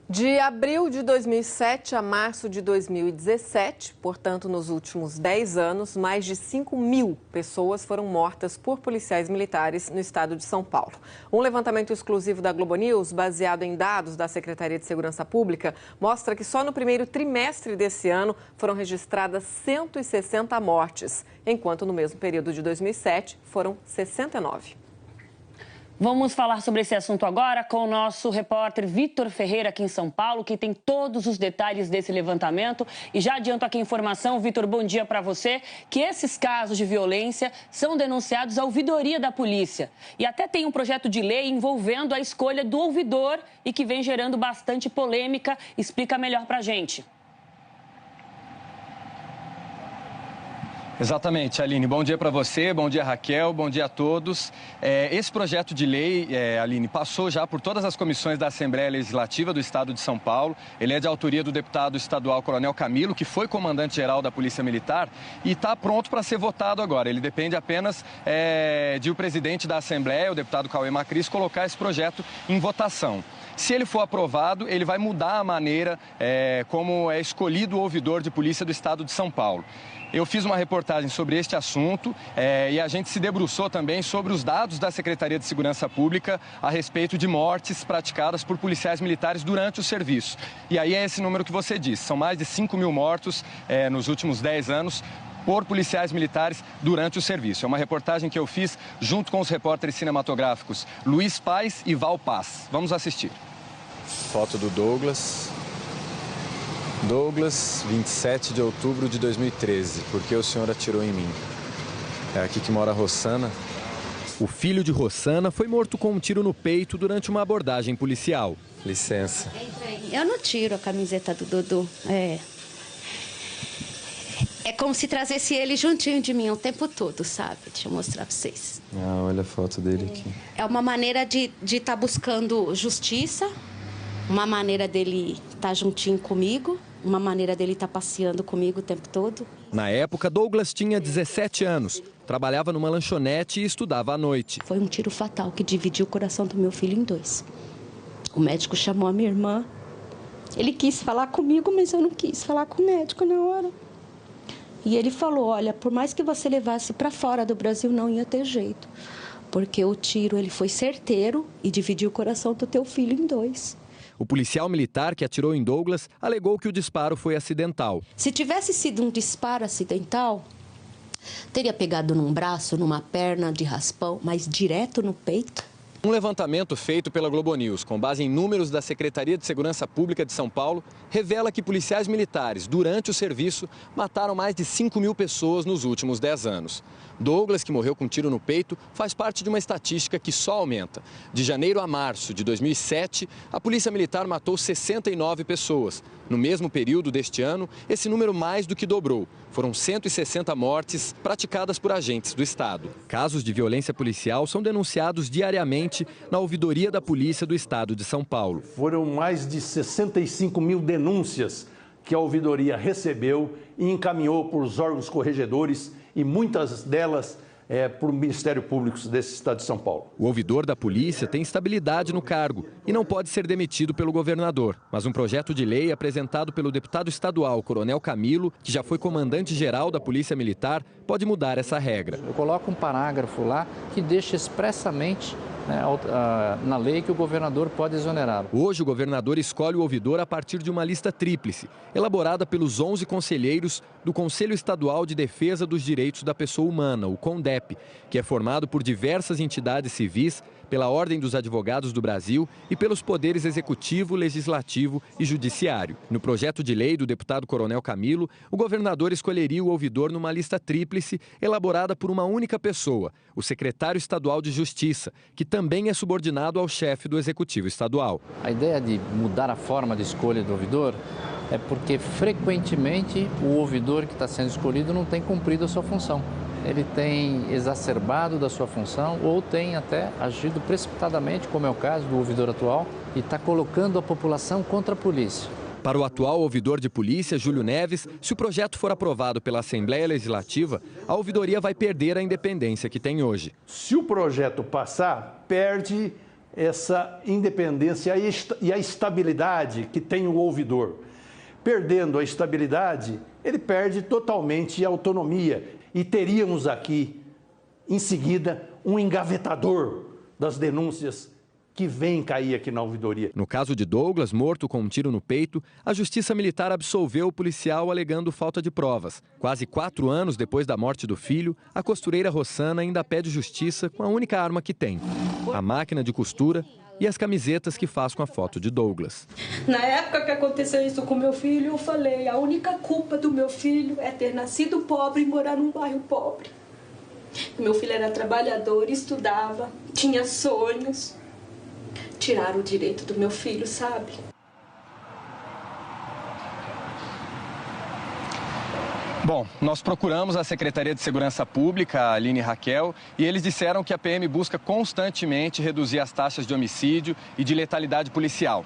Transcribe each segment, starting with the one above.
De abril de 2007 a março de 2017, portanto, nos últimos 10 anos, mais de 5.000 pessoas foram mortas por policiais militares no estado de São Paulo. Um levantamento exclusivo da Globo News, baseado em dados da Secretaria de Segurança Pública, mostra que só no primeiro trimestre desse ano foram registradas 160 mortes, enquanto no mesmo período de 2007 foram 69. Vamos falar sobre esse assunto agora com o nosso repórter Vitor Ferreira, aqui em São Paulo, que tem todos os detalhes desse levantamento. E já adianto aqui a informação, Vitor, bom dia para você, que esses casos de violência são denunciados à ouvidoria da polícia. E até tem um projeto de lei envolvendo a escolha do ouvidor e que vem gerando bastante polêmica. Explica melhor para a gente. Exatamente, Aline. Bom dia para você, bom dia, Raquel, bom dia a todos. Esse projeto de lei, Aline, passou já por todas as comissões da Assembleia Legislativa do Estado de São Paulo. Ele é de autoria do deputado estadual Coronel Camilo, que foi comandante-geral da Polícia Militar e está pronto para ser votado agora. Ele depende apenas de o presidente da Assembleia, o deputado Cauê Macris, colocar esse projeto em votação. Se ele for aprovado, ele vai mudar a maneira como é escolhido o ouvidor de polícia do Estado de São Paulo. Eu fiz uma reportagem sobre este assunto e a gente se debruçou também sobre os dados da Secretaria de Segurança Pública a respeito de mortes praticadas por policiais militares durante o serviço. E aí é esse número que você disse, são mais de 5.000 mortos nos últimos 10 anos por policiais militares durante o serviço. É uma reportagem que eu fiz junto com os repórteres cinematográficos Luiz Paz e Val Paz. Vamos assistir. Foto do Douglas. Douglas, 27 de outubro de 2013. Por que o senhor atirou em mim? É aqui que mora a Rossana. O filho de Rossana foi morto com um tiro no peito durante uma abordagem policial. Licença. Eu não tiro a camiseta do Dudu. É como se trazesse ele juntinho de mim o tempo todo, sabe? Deixa eu mostrar pra vocês. Ah, olha a foto dele aqui. É uma maneira de estar buscando justiça, uma maneira dele estar juntinho comigo, uma maneira dele estar passeando comigo o tempo todo. Na época, Douglas tinha 17 anos, trabalhava numa lanchonete e estudava à noite. Foi um tiro fatal que dividiu o coração do meu filho em dois. O médico chamou a minha irmã. Ele quis falar comigo, mas eu não quis falar com o médico na hora. E ele falou, olha, por mais que você levasse para fora do Brasil, não ia ter jeito. Porque o tiro ele foi certeiro e dividiu o coração do teu filho em dois. O policial militar que atirou em Douglas alegou que o disparo foi acidental. Se tivesse sido um disparo acidental, teria pegado num braço, numa perna de raspão, mas direto no peito. Um levantamento feito pela Globo News, com base em números da Secretaria de Segurança Pública de São Paulo, revela que policiais militares, durante o serviço, mataram mais de 5.000 pessoas nos últimos 10 anos. Douglas, que morreu com um tiro no peito, faz parte de uma estatística que só aumenta. De janeiro a março de 2007, a Polícia Militar matou 69 pessoas. No mesmo período deste ano, esse número mais do que dobrou. Foram 160 mortes praticadas por agentes do Estado. Casos de violência policial são denunciados diariamente na ouvidoria da Polícia do Estado de São Paulo. Foram mais de 65.000 denúncias que a ouvidoria recebeu e encaminhou para os órgãos corregedores e muitas delas por Ministério Público desse Estado de São Paulo. O ouvidor da polícia tem estabilidade no cargo e não pode ser demitido pelo governador. Mas um projeto de lei apresentado pelo deputado estadual Coronel Camilo, que já foi comandante-geral da Polícia Militar, pode mudar essa regra. Eu coloco um parágrafo lá que deixa expressamente na lei que o governador pode exonerá-lo. Hoje, o governador escolhe o ouvidor a partir de uma lista tríplice, elaborada pelos 11 conselheiros do Conselho Estadual de Defesa dos Direitos da Pessoa Humana, o CONDEP, que é formado por diversas entidades civis, pela Ordem dos Advogados do Brasil e pelos poderes executivo, legislativo e judiciário. No projeto de lei do deputado Coronel Camilo, o governador escolheria o ouvidor numa lista tríplice elaborada por uma única pessoa, o secretário estadual de Justiça, que também é subordinado ao chefe do executivo estadual. A ideia de mudar a forma de escolha do ouvidor é porque frequentemente o ouvidor que está sendo escolhido não tem cumprido a sua função. Ele tem exacerbado da sua função ou tem até agido precipitadamente, como é o caso do ouvidor atual, e está colocando a população contra a polícia. Para o atual ouvidor de polícia, Júlio Neves, se o projeto for aprovado pela Assembleia Legislativa, a ouvidoria vai perder a independência que tem hoje. Se o projeto passar, perde essa independência e a estabilidade que tem o ouvidor. Perdendo a estabilidade, ele perde totalmente a autonomia. E teríamos aqui, em seguida, um engavetador das denúncias que vem cair aqui na ouvidoria. No caso de Douglas, morto com um tiro no peito, a Justiça Militar absolveu o policial alegando falta de provas. Quase 4 anos depois da morte do filho, a costureira Rossana ainda pede justiça com a única arma que tem: a máquina de costura e as camisetas que faz com a foto de Douglas. Na época que aconteceu isso com meu filho, eu falei, a única culpa do meu filho é ter nascido pobre e morar num bairro pobre. Meu filho era trabalhador, estudava, tinha sonhos. Tiraram o direito do meu filho, sabe? Bom, nós procuramos a Secretaria de Segurança Pública, a Aline e Raquel, e eles disseram que a PM busca constantemente reduzir as taxas de homicídio e de letalidade policial.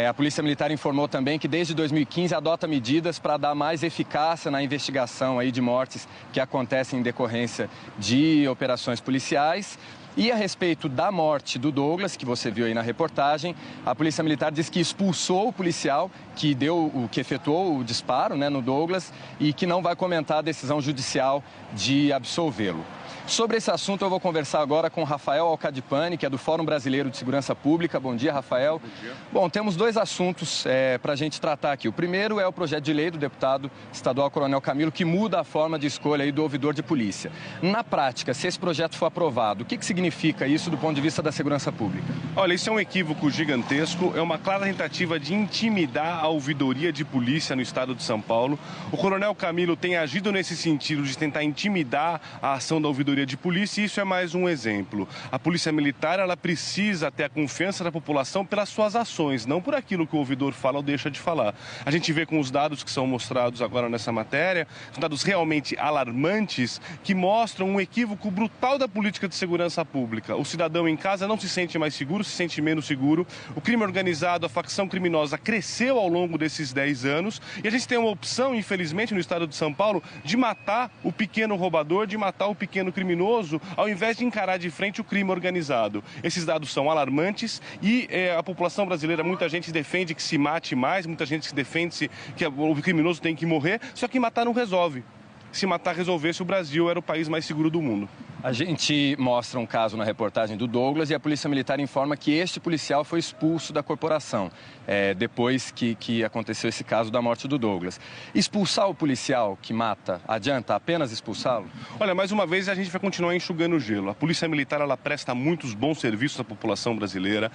A Polícia Militar informou também que desde 2015 adota medidas para dar mais eficácia na investigação aí de mortes que acontecem em decorrência de operações policiais. E a respeito da morte do Douglas, que você viu aí na reportagem, a Polícia Militar diz que expulsou o policial que efetuou o disparo, né, no Douglas, e que não vai comentar a decisão judicial de absolvê-lo. Sobre esse assunto eu vou conversar agora com Rafael Alcadipani, que é do Fórum Brasileiro de Segurança Pública. Bom dia, Rafael. Bom dia. Bom, temos 2 assuntos para a gente tratar aqui. O primeiro é o projeto de lei do deputado estadual Coronel Camilo, que muda a forma de escolha aí do ouvidor de polícia. Na prática, se esse projeto for aprovado, o que significa isso do ponto de vista da segurança pública? Olha, isso é um equívoco gigantesco, é uma clara tentativa de intimidar a ouvidoria de polícia no estado de São Paulo. O Coronel Camilo tem agido nesse sentido de tentar intimidar a ação da ouvidoria de polícia, e isso é mais um exemplo. A Polícia Militar, ela precisa ter a confiança da população pelas suas ações, não por aquilo que o ouvidor fala ou deixa de falar. A gente vê com os dados que são mostrados agora nessa matéria, são dados realmente alarmantes, que mostram um equívoco brutal da política de segurança pública. O cidadão em casa não se sente mais seguro, se sente menos seguro. O crime organizado, a facção criminosa cresceu ao longo desses 10 anos, e a gente tem uma opção, infelizmente, no estado de São Paulo, de matar o pequeno roubador, de matar o pequeno criminoso, ao invés de encarar de frente o crime organizado. Esses dados são alarmantes e a população brasileira, muita gente defende que se mate mais, muita gente defende que o criminoso tem que morrer, só que matar não resolve. Se matar resolvesse, o Brasil era o país mais seguro do mundo. A gente mostra um caso na reportagem do Douglas e a Polícia Militar informa que este policial foi expulso da corporação, depois que aconteceu esse caso da morte do Douglas. Expulsar o policial que mata, adianta apenas expulsá-lo? Olha, mais uma vez a gente vai continuar enxugando o gelo. A Polícia Militar, ela presta muitos bons serviços à população brasileira,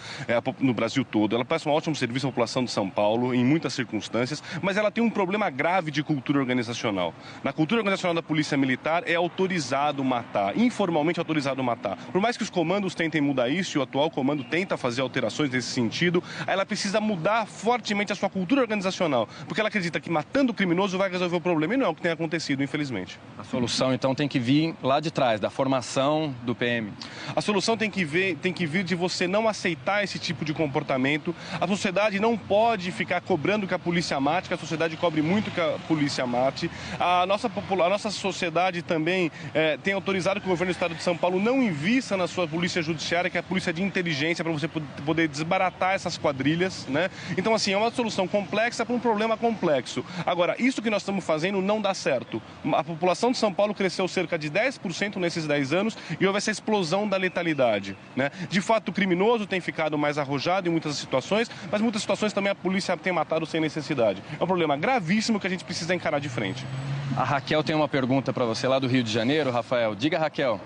no Brasil todo. Ela presta um ótimo serviço à população de São Paulo, em muitas circunstâncias, mas ela tem um problema grave de cultura organizacional. Na cultura organizacional da Polícia Militar é autorizado matar, informalmente autorizado matar. Por mais que os comandos tentem mudar isso, e o atual comando tenta fazer alterações nesse sentido, ela precisa mudar fortemente a sua cultura organizacional, porque ela acredita que matando o criminoso vai resolver o problema, e não é o que tem acontecido, infelizmente. A solução, então, tem que vir lá de trás, da formação do PM. A solução tem que vir de você não aceitar esse tipo de comportamento. A sociedade não pode ficar cobrando que a polícia mate, que a sociedade cobre muito que a polícia mate. A nossa sociedade também tem autorizado que o governo do estado de São Paulo não invista na sua polícia judiciária, que é a polícia de inteligência, para você poder desbaratar essas quadrilhas, né? Então, assim, é uma solução complexa para um problema complexo. Agora, isso que nós estamos fazendo não dá certo. A população de São Paulo cresceu cerca de 10% nesses 10 anos e houve essa explosão da letalidade, né? De fato, o criminoso tem ficado mais arrojado em muitas situações, mas em muitas situações também a polícia tem matado sem necessidade. É um problema gravíssimo que a gente precisa encarar de frente. A Raquel tem uma pergunta para você lá do Rio de Janeiro, Rafael. Diga, Raquel.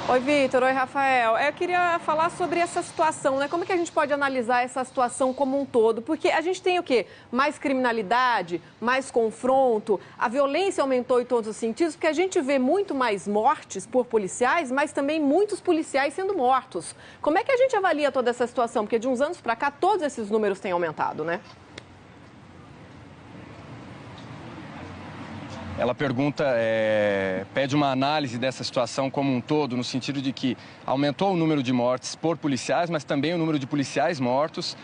Oi, Vitor. Oi, Rafael. Eu queria falar sobre essa situação, né? Como é que a gente pode analisar essa situação como um todo? Porque a gente tem o quê? Mais criminalidade, mais confronto, a violência aumentou em todos os sentidos, porque a gente vê muito mais mortes por policiais, mas também muitos policiais sendo mortos. Como é que a gente avalia toda essa situação? Porque de uns anos para cá, todos esses números têm aumentado, né? Ela pergunta, pede uma análise dessa situação como um todo, no sentido de que aumentou o número de mortes por policiais, mas também o número de policiais mortos.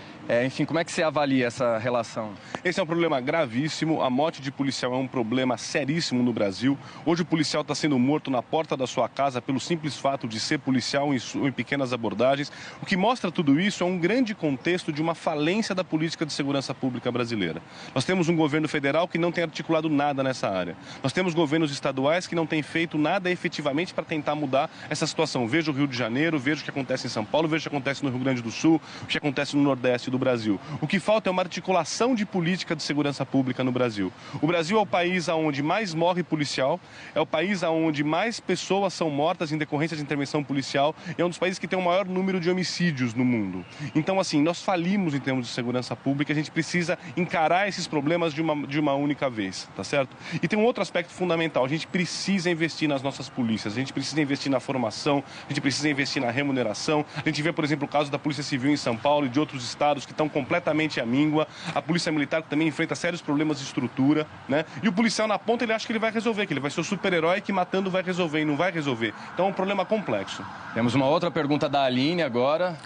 Enfim, como é que você avalia essa relação? Esse é um problema gravíssimo. A morte de policial é um problema seríssimo no Brasil. Hoje o policial está sendo morto na porta da sua casa pelo simples fato de ser policial em pequenas abordagens. O que mostra tudo isso é um grande contexto de uma falência da política de segurança pública brasileira. Nós temos um governo federal que não tem articulado nada nessa área. Nós temos governos estaduais que não têm feito nada efetivamente para tentar mudar essa situação. Veja o Rio de Janeiro, veja o que acontece em São Paulo, veja o que acontece no Rio Grande do Sul, o que acontece no Nordeste do Brasil. O que falta é uma articulação de política de segurança pública no Brasil. O Brasil é o país onde mais morre policial, é o país onde mais pessoas são mortas em decorrência de intervenção policial e é um dos países que tem o maior número de homicídios no mundo. Então, assim, nós falimos em termos de segurança pública, a gente precisa encarar esses problemas de uma única vez, tá certo? E tem um outro aspecto fundamental, a gente precisa investir nas nossas polícias, a gente precisa investir na formação, a gente precisa investir na remuneração. A gente vê, por exemplo, o caso da Polícia Civil em São Paulo e de outros estados que estão completamente à míngua. A Polícia Militar também enfrenta sérios problemas de estrutura, né? E o policial na ponta, ele acha que ele vai resolver, que ele vai ser o super-herói que matando vai resolver e não vai resolver. Então é um problema complexo. Temos uma outra pergunta da Aline agora.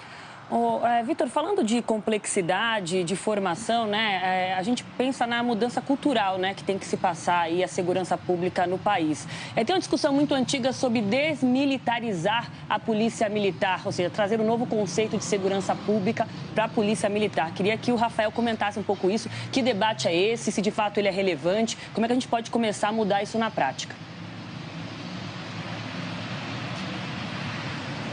Vitor, falando de complexidade, de formação, né, a gente pensa na mudança cultural, né, que tem que se passar aí a segurança pública no país. Tem uma discussão muito antiga sobre desmilitarizar a polícia militar, ou seja, trazer um novo conceito de segurança pública para a polícia militar. Queria que o Rafael comentasse um pouco isso, que debate é esse, se de fato ele é relevante, como é que a gente pode começar a mudar isso na prática?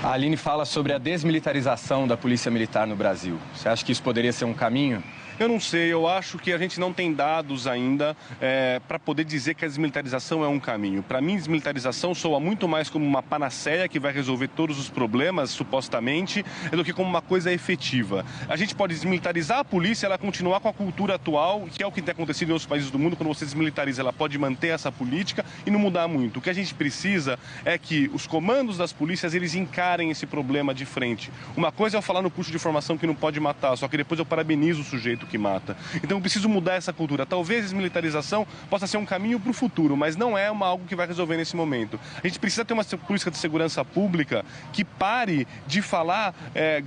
A Aline fala sobre a desmilitarização da polícia militar no Brasil. Você acha que isso poderia ser um caminho? Eu não sei, eu acho que a gente não tem dados ainda para poder dizer que a desmilitarização é um caminho. Para mim, desmilitarização soa muito mais como uma panaceia que vai resolver todos os problemas, supostamente, do que como uma coisa efetiva. A gente pode desmilitarizar a polícia, ela continuar com a cultura atual, que é o que tem acontecido em outros países do mundo. Quando você desmilitariza, ela pode manter essa política e não mudar muito. O que a gente precisa é que os comandos das polícias, eles encarem esse problema de frente. Uma coisa é eu falar no curso de formação que não pode matar, só que depois eu parabenizo o sujeito que mata. Então eu preciso mudar essa cultura. Talvez a desmilitarização possa ser um caminho para o futuro, mas não é algo que vai resolver nesse momento. A gente precisa ter uma política de segurança pública que pare de falar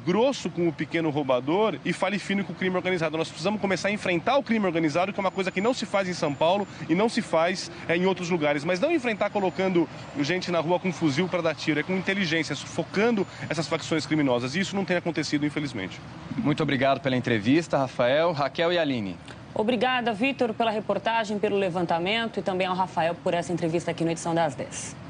grosso com o pequeno roubador e fale fino com o crime organizado. Nós precisamos começar a enfrentar o crime organizado, que é uma coisa que não se faz em São Paulo e não se faz em outros lugares. Mas não enfrentar colocando gente na rua com fuzil para dar tiro, é com inteligência, sufocando essas facções criminosas. E isso não tem acontecido, infelizmente. Muito obrigado pela entrevista, Rafael, Raquel e Aline. Obrigada, Vitor, pela reportagem, pelo levantamento e também ao Rafael por essa entrevista aqui no Edição das 10.